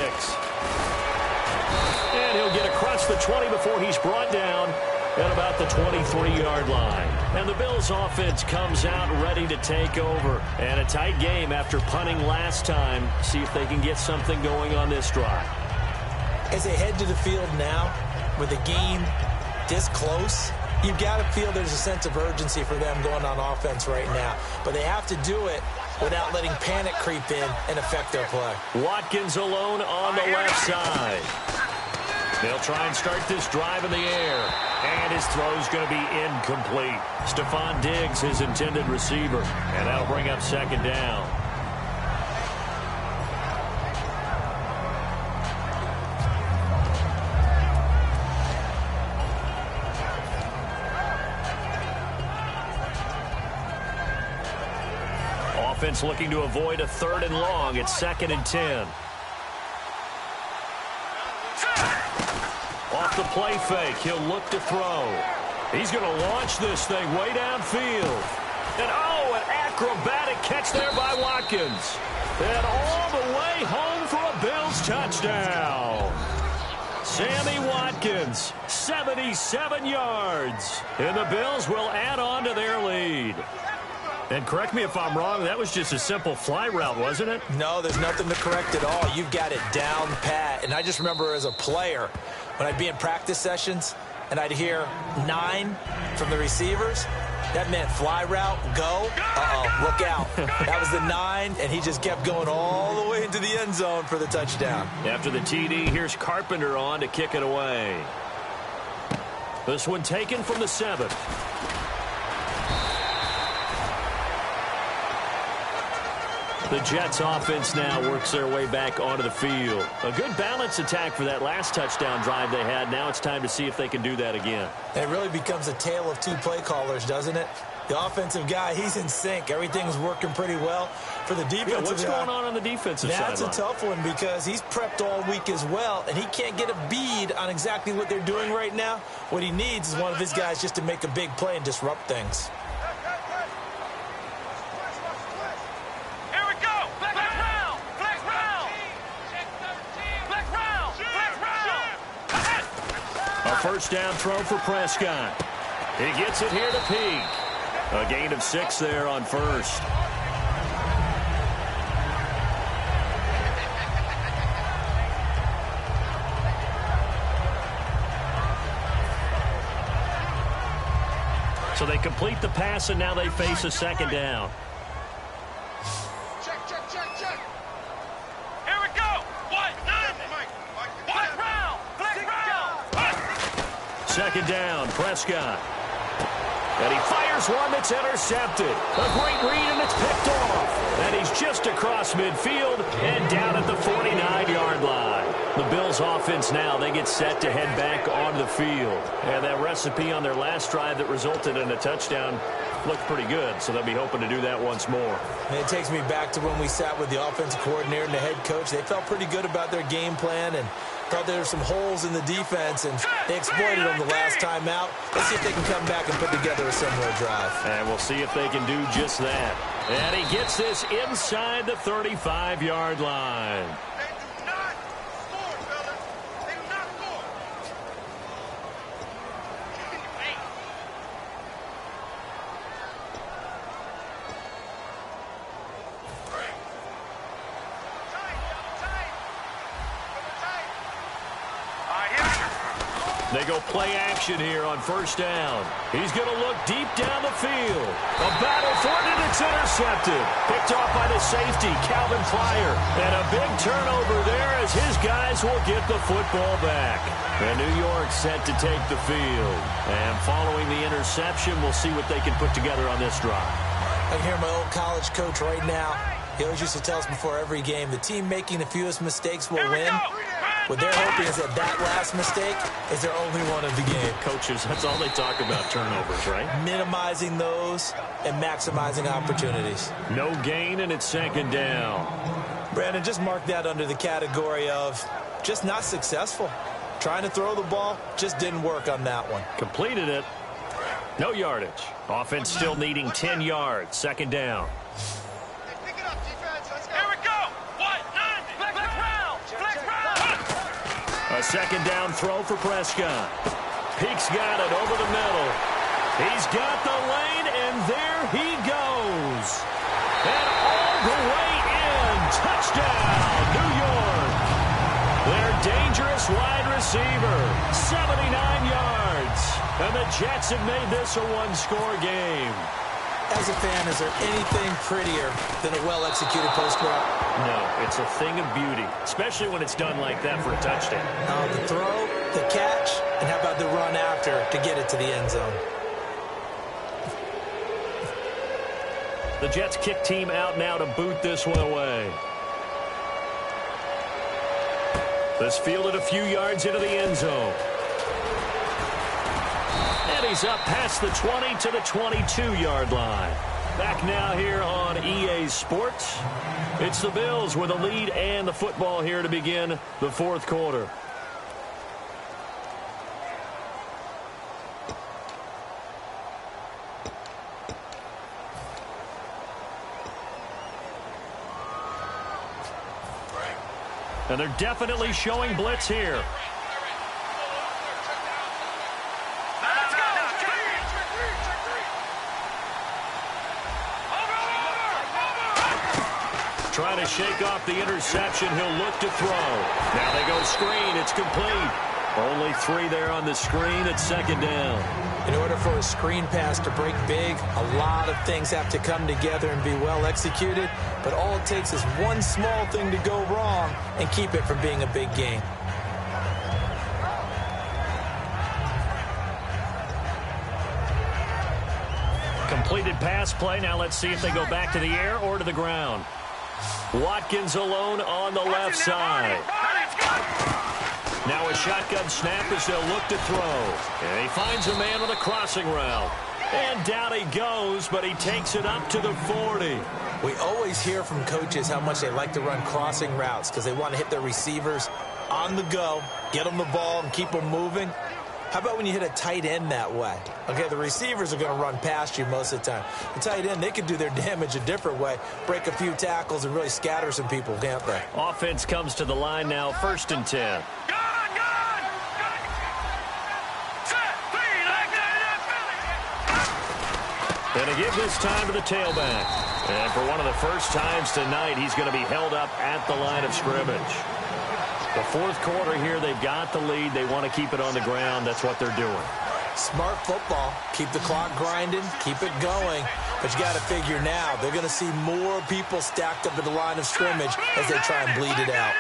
And he'll get across the 20 before he's brought down at about the 23-yard line. And the Bills offense comes out ready to take over. And a tight game after punting last time. See if they can get something going on this drive. As they head to the field now, with the game this close, you've got to feel there's a sense of urgency for them going on offense right now. But they have to do it without letting panic creep in and affect their play. Watkins alone on the left side. They'll try and start this drive in the air. And his throw's going to be incomplete. Stephon Diggs, his intended receiver. And that'll bring up 2nd down. Offense looking to avoid a 3rd and long. It's 2nd and 10. Off the play fake, he'll look to throw. He's going to launch this thing way downfield. And an acrobatic catch there by Watkins. And all the way home for a Bills touchdown. Sammy Watkins, 77 yards. And the Bills will add on to their lead. And correct me if I'm wrong, that was just a simple fly route, wasn't it? No, there's nothing to correct at all. You've got it down pat. And I just remember as a player, when I'd be in practice sessions and I'd hear 9 from the receivers, that meant fly route, go. Look out. That was the 9, and he just kept going all the way into the end zone for the touchdown. After the TD, here's Carpenter on to kick it away. This one taken from the 7th. The Jets offense now works their way back onto the field. A good balance attack for that last touchdown drive they had. Now it's time to see if they can do that again. It really becomes a tale of 2 play callers, doesn't it? The offensive guy, he's in sync. Everything's working pretty well. For the defensive guy, what's going on the defensive side? That's a tough one because he's prepped all week as well, and he can't get a bead on exactly what they're doing right now. What he needs is one of his guys just to make a big play and disrupt things. First down throw for Prescott. He gets it here to Peak. A gain of 6 there on 1st. So they complete the pass, and now they face a 2nd down. Second down, Prescott. And he fires one that's intercepted. A great read, and it's picked off. And he's just across midfield and down at the 49-yard line. The Bills offense now, they get set to head back onto the field. And that recipe on their last drive that resulted in a touchdown looked pretty good, so they'll be hoping to do that once more. And it takes me back to when we sat with the offensive coordinator and the head coach. They felt pretty good about their game plan and thought there were some holes in the defense, and they exploited them the last time out. Let's see if they can come back and put together a similar drive. And we'll see if they can do just that. And he gets this inside the 35-yard line. They go play action here on first down. He's going to look deep down the field. A battle for it, and it's intercepted. Picked off by the safety, Calvin Pryor. And a big turnover there as his guys will get the football back. And New York set to take the field. And following the interception, we'll see what they can put together on this drive. I can hear my old college coach right now. He always used to tell us before every game, the team making the fewest mistakes will win. What they're hoping is that last mistake is their only one of the game. Coaches, that's all they talk about, turnovers, right? Minimizing those and maximizing opportunities. No gain, and it's second down. Brandon, just mark that under the category of just not successful. Trying to throw the ball, just didn't work on that one. Completed it. No yardage. Offense still needing 10 yards. Second down. A second down throw for Prescott. Peek's got it over the middle. He's got the lane, and there he goes. And all the way in. Touchdown, New York. Their dangerous wide receiver, 79 yards. And the Jets have made this a one-score game. As a fan, is there anything prettier than a well-executed post route? No, it's a thing of beauty, especially when it's done like that for a touchdown. The throw, the catch, and how about the run after to get it to the end zone? The Jets kick team out now to boot this one away. This fielded a few yards into the end zone. And he's up past the 20 to the 22-yard line. Back now here on EA Sports. It's the Bills with a lead and the football here to begin the fourth quarter. And they're definitely showing blitz here. Trying to shake off the interception. He'll look to throw. Now they go screen. It's complete. Only 3 there on the screen at second down. In order for a screen pass to break big, a lot of things have to come together and be well executed. But all it takes is one small thing to go wrong and keep it from being a big gain. Completed pass play. Now let's see if they go back to the air or to the ground. Watkins alone on the left side. Now a shotgun snap as they'll look to throw. And he finds a man on the crossing route. And down he goes, but he takes it up to the 40. We always hear from coaches how much they like to run crossing routes because they want to hit their receivers on the go, get them the ball, and keep them moving. How about when you hit a tight end that way? Okay, the receivers are going to run past you most of the time. The tight end, they can do their damage a different way, break a few tackles, and really scatter some people, can't they? Offense comes to the line now, 1st and 10. And to give this time to the tailback. And for one of the first times tonight, he's going to be held up at the line of scrimmage. The fourth quarter here, they've got the lead. They want to keep it on the ground. That's what they're doing. Smart football. Keep the clock grinding. Keep it going. But you got to figure now, they're going to see more people stacked up at the line of scrimmage as they try and bleed it out.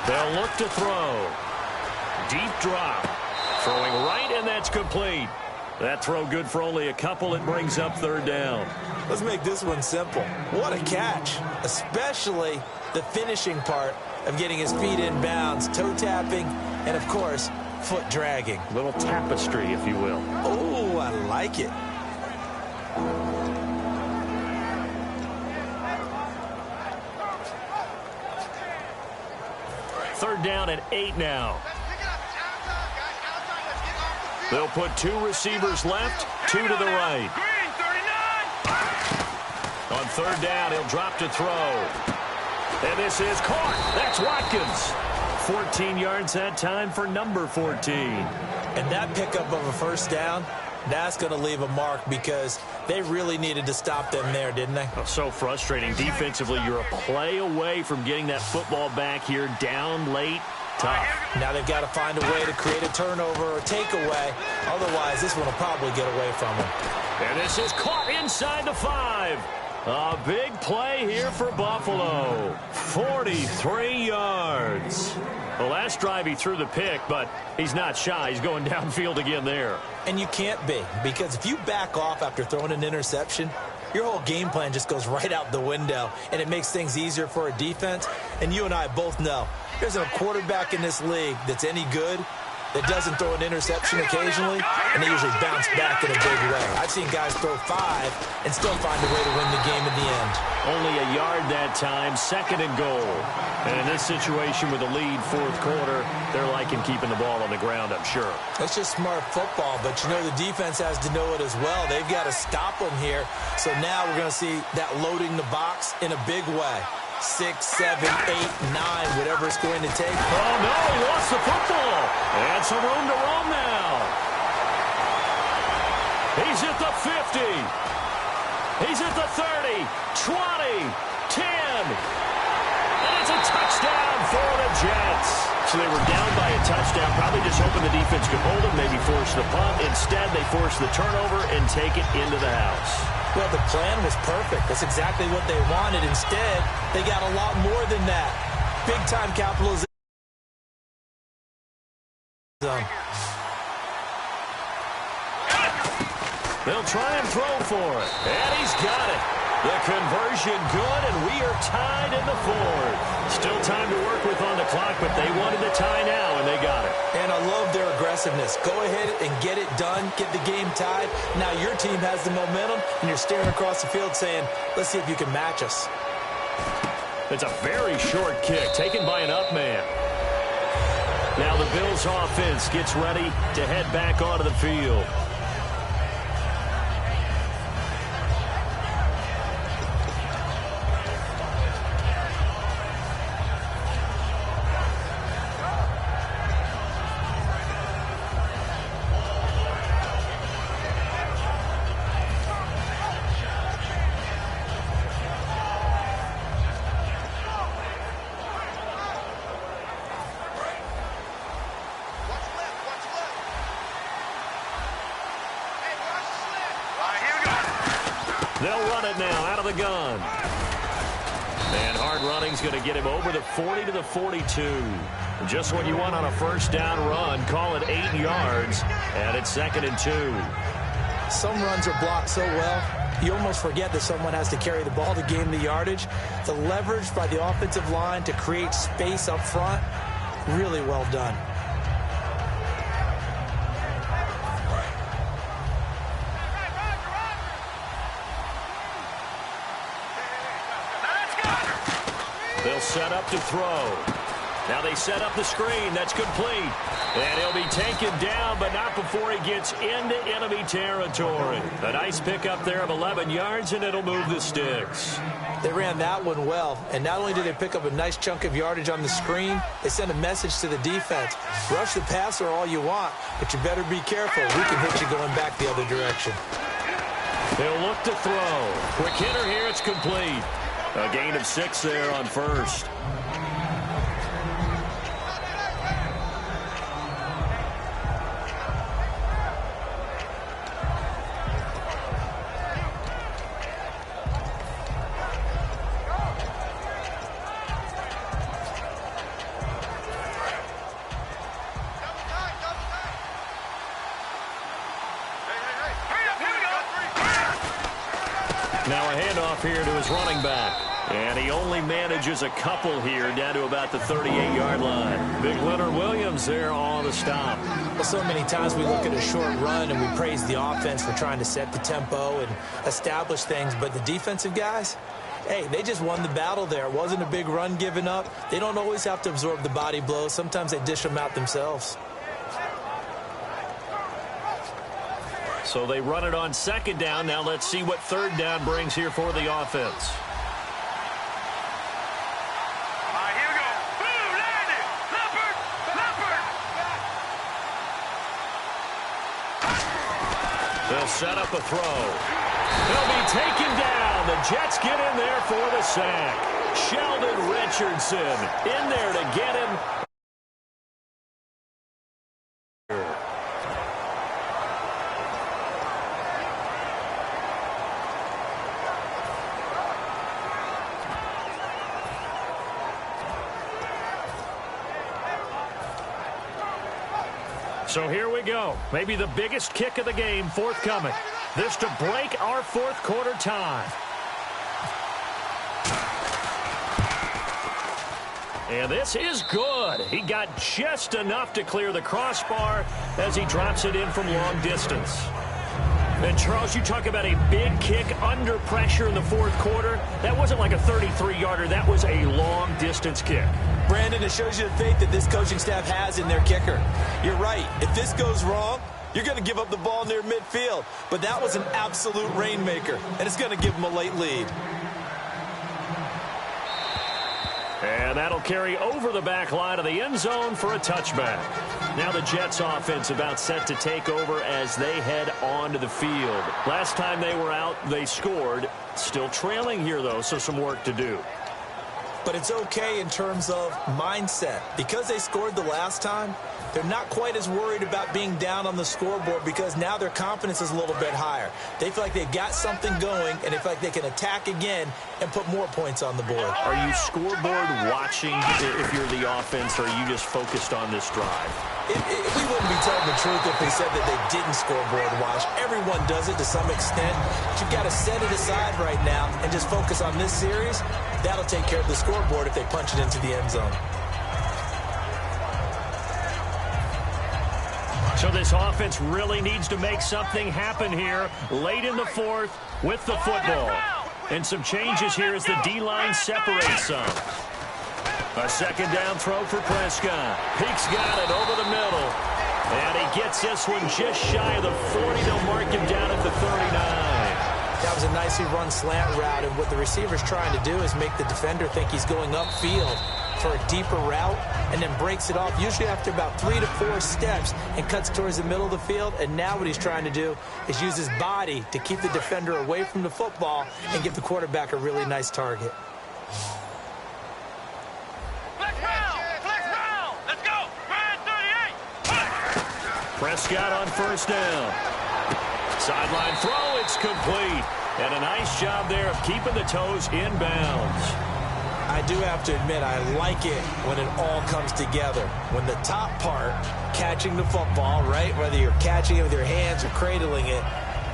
They'll look to throw. Deep drop. Throwing right, and that's complete. That throw good for only a couple. It brings up 3rd down. Let's make this one simple. What a catch, especially the finishing part of getting his feet in bounds, toe tapping, and, of course, foot dragging. Little tapestry, if you will. Oh, I like it. Third down at 8 now. They'll put 2 receivers left, 2 to the right. On 3rd down, he'll drop to throw. And this is caught. That's Watkins. 14 yards that time for number 14. And that pickup of a 1st down, that's going to leave a mark because they really needed to stop them there, didn't they? Oh, so frustrating. Defensively, you're a play away from getting that football back here down late. Tough. Now they've got to find a way to create a turnover or takeaway. Otherwise, this one will probably get away from them. And this is caught inside the 5. A big play here for Buffalo. 43 yards. The last drive he threw the pick, but he's not shy. He's going downfield again there. And you can't be, because if you back off after throwing an interception, your whole game plan just goes right out the window, and it makes things easier for a defense. And you and I both know there's a quarterback in this league that's any good that doesn't throw an interception occasionally, and they usually bounce back in a big way. I've seen guys throw 5 and still find a way to win the game in the end. Only a yard that time, 2nd and goal. And in this situation with the lead, 4th quarter, they're liking keeping the ball on the ground, I'm sure. That's just smart football, but you know the defense has to know it as well. They've got to stop them here. So now we're going to see that loading the box in a big way. 6, 7, 8, 9, whatever it's going to take. Oh, no, he lost the football. And some room to roam now. He's at the 50. He's at the 30, 20, 10. And it's a touchdown for the Jets. So they were down by a touchdown, probably just hoping the defense could hold them, maybe force the punt. Instead, they forced the turnover and take it into the house. Well, the plan was perfect. That's exactly what they wanted. Instead, they got a lot more than that. Big-time capitalization. They'll try and throw for it. And he's got it. The conversion good, and we are tied in the 4th. Still time to work with on the clock, but they wanted the tie now, and they got it. And I love their aggressiveness. Go ahead and get it done, get the game tied. Now your team has the momentum, and you're staring across the field saying, let's see if you can match us. It's a very short kick, taken by an up man. Now the Bills offense gets ready to head back onto the field. They'll run it now out of the gun. And hard running's going to get him over the 40 to the 42. Just what you want on a first down run. Call it 8 yards. And it's 2nd and 2. Some runs are blocked so well, you almost forget that someone has to carry the ball to gain the yardage. The leverage by the offensive line to create space up front, really well done. They'll set up to throw. Now they set up the screen. That's complete. And he'll be taken down, but not before he gets into enemy territory. A nice pickup there of 11 yards, and it'll move the sticks. They ran that one well, and not only did they pick up a nice chunk of yardage on the screen, they sent a message to the defense. Rush the passer all you want, but you better be careful. We can hit you going back the other direction. They'll look to throw. Quick hitter here. It's complete. A gain of 6 there on first. Now a handoff here to his running back. And he only manages a couple here down to about the 38-yard line. Big Leonard Williams there on the stop. Well, so many times we look at a short run and we praise the offense for trying to set the tempo and establish things. But the defensive guys, hey, they just won the battle there. It wasn't a big run given up. They don't always have to absorb the body blows. Sometimes they dish them out themselves. So they run it on second down. Now let's see what third down brings here for the offense. Here we go. Boom, landed. Leopard. They'll set up a throw. They'll be taken down. The Jets get in there for the sack. Sheldon Richardson in there to get him. So here we go. Maybe the biggest kick of the game forthcoming. This to break our fourth quarter tie. And this is good. He got just enough to clear the crossbar as he drops it in from long distance. And, Charles, you talk about a big kick under pressure in the fourth quarter. That wasn't like a 33-yarder. That was a long-distance kick. Brandon, it shows you the faith that this coaching staff has in their kicker. You're right. If this goes wrong, you're going to give up the ball near midfield. But that was an absolute rainmaker, and it's going to give them a late lead. And that'll carry over the back line of the end zone for a touchback. Now the Jets offense about set to take over as they head onto the field. Last time they were out, they scored. Still trailing here, though, so some work to do. But it's okay in terms of mindset. Because they scored the last time, they're not quite as worried about being down on the scoreboard because now their confidence is a little bit higher. They feel like they've got something going, and they feel like they can attack again and put more points on the board. Are you scoreboard watching if you're the offense, or are you just focused on this drive? We wouldn't be telling the truth if we said that they didn't scoreboard watch. Everyone does it to some extent. But you've got to set it aside right now and just focus on this series. That'll take care of the scoreboard if they punch it into the end zone. So this offense really needs to make something happen here late in the fourth with the football. And some changes here as the D-line separates some. A second down throw for Prescott. Peek's got it over the middle. And he gets this one just shy of the 40. They'll mark him down at the 39. That was a nicely run slant route, and what the receiver's trying to do is make the defender think he's going upfield for a deeper route and then breaks it off, usually after about 3 to 4 steps, and cuts towards the middle of the field. And now what he's trying to do is use his body to keep the defender away from the football and give the quarterback a really nice target. Prescott on first down. Sideline throw, it's complete. And a nice job there of keeping the toes in bounds. I do have to admit, I like it when it all comes together. When the top part, catching the football, right, whether you're catching it with your hands or cradling it,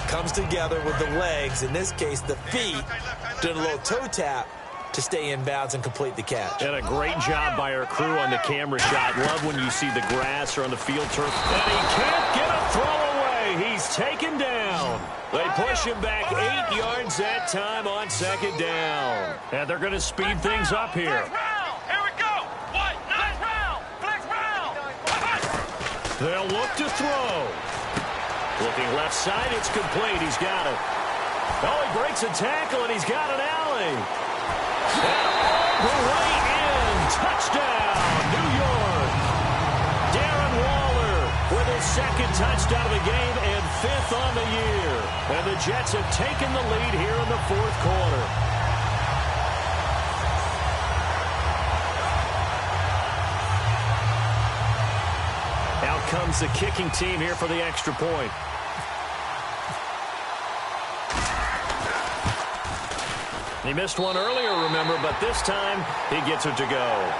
comes together with the legs, in this case the feet, doing a little toe tap to stay in bounds and complete the catch. And a great job by our crew on the camera shot. Love when you see the grass or on the field turf. And he can't get a throw away. He's taken down. They push him back 8 yards that time on second down. And they're going to speed things up here. Here we go. Nice round. Flex round. They'll look to throw. Looking left side, it's complete. He's got it. Oh, he breaks a tackle, and he's got an alley. And all the way in. Touchdown, New York. Darren Waller with his second touchdown of the game and 5th on the year. And the Jets have taken the lead here in the fourth quarter. Out comes the kicking team here for the extra point. He missed one earlier, remember, but this time he gets it to go.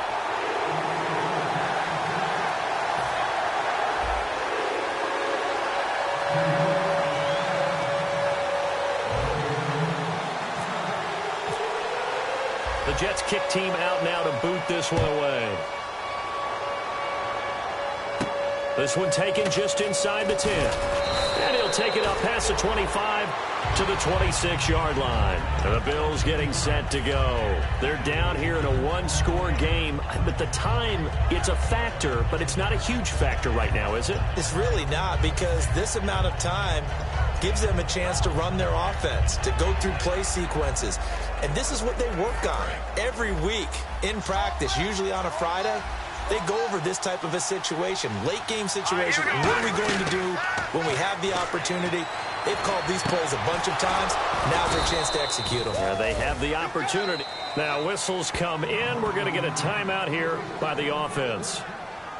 The Jets kick team out now to boot this one away. This one taken just inside the 10. And he'll take it up past the 25 to the 26-yard line. And the Bills getting set to go. They're down here in a one-score game. But the time, it's a factor, but it's not a huge factor right now, is it? It's really not, because this amount of time gives them a chance to run their offense, to go through play sequences. And this is what they work on every week in practice, usually on a Friday. They go over this type of a situation, late game situation. What are we going to do when we have the opportunity? They've called these plays a bunch of times. Now's their chance to execute them. Yeah, they have the opportunity. Now whistles come in. We're going to get a timeout here by the offense.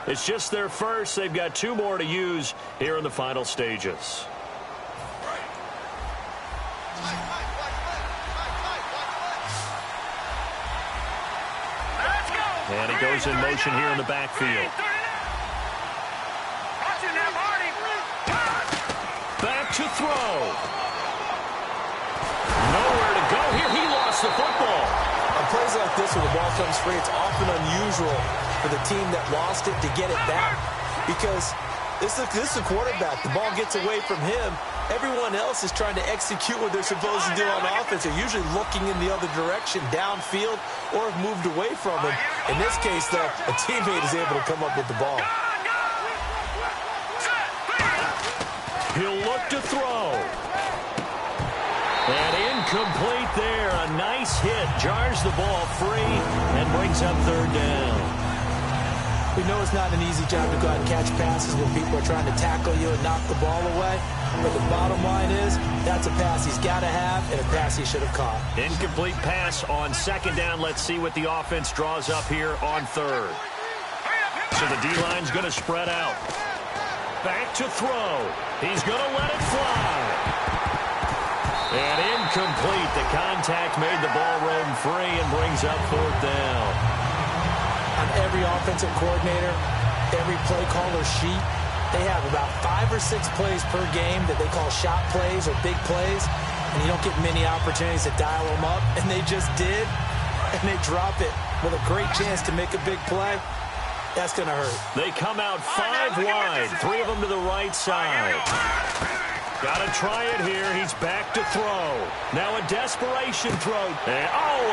It's just their first. They've got 2 more to use here in the final stages. And he goes in motion here in the backfield. throw. Nowhere to go here. He lost the football. On plays like this where the ball comes free, it's often unusual for the team that lost it to get it back because this is a quarterback. The ball gets away from him. Everyone else is trying to execute what they're supposed to do on offense. They're usually looking in the other direction, downfield, or have moved away from him. In this case, though, a teammate is able to come up with the ball. He'll look to throw. And incomplete there. A nice hit. Jars the ball free and brings up third down. We know it's not an easy job to go out and catch passes when people are trying to tackle you and knock the ball away. But the bottom line is, that's a pass he's got to have and a pass he should have caught. Incomplete pass on second down. Let's see what the offense draws up here on third. So the D-line's going to spread out. Back to throw. He's going to let it fly. And incomplete. The contact made the ball roam free and brings up fourth down. On every offensive coordinator, every play caller sheet, they have about 5 or 6 plays per game that they call shot plays or big plays, and you don't get many opportunities to dial them up, and they just did, and they drop it with a great chance to make a big play. That's going to hurt. They come out 5 wide, 3 of them to the right side. Got to try it here. He's back to throw. Now a desperation throw. And,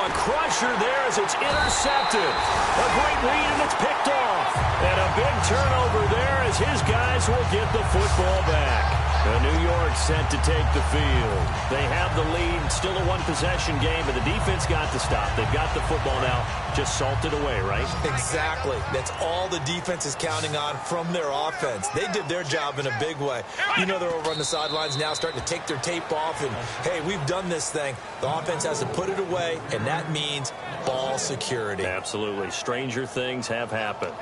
a crusher there as it's intercepted. A great read, and it's picked off. And a big turnover there as his guys will get the football back. New York set to take the field. They have the lead. Still a one-possession game, but the defense got to stop. They've got the football now. Just salted away, right? Exactly. That's all the defense is counting on from their offense. They did their job in a big way. You know they're over on the sidelines now starting to take their tape off, and, hey, we've done this thing. The offense has to put it away, and that means ball security. Absolutely. Stranger things have happened.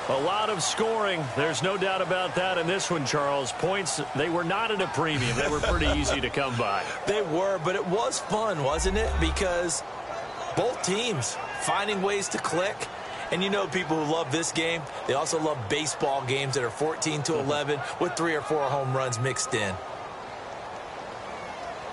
A lot of scoring. There's no doubt about that in this one, Charles. Points, they were not at a premium. They were pretty easy to come by. They were, but it was fun, wasn't it? Because both teams finding ways to click. And you know people who love this game, they also love baseball games that are 14-11 with 3 or 4 home runs mixed in.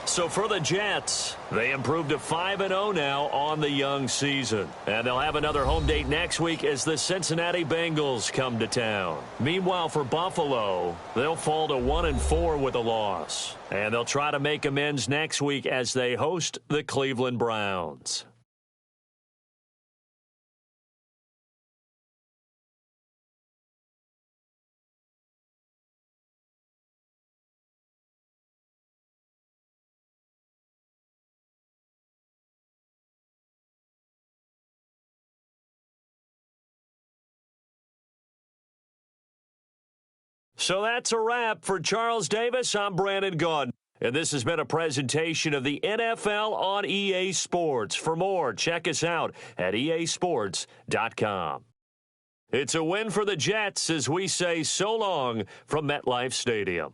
So for the Jets, they improved to 5-0 now on the young season. And they'll have another home date next week as the Cincinnati Bengals come to town. Meanwhile, for Buffalo, they'll fall to 1-4 with a loss. And they'll try to make amends next week as they host the Cleveland Browns. So that's a wrap. For Charles Davis, I'm Brandon Gunn. And this has been a presentation of the NFL on EA Sports. For more, check us out at easports.com. It's a win for the Jets as we say so long from MetLife Stadium.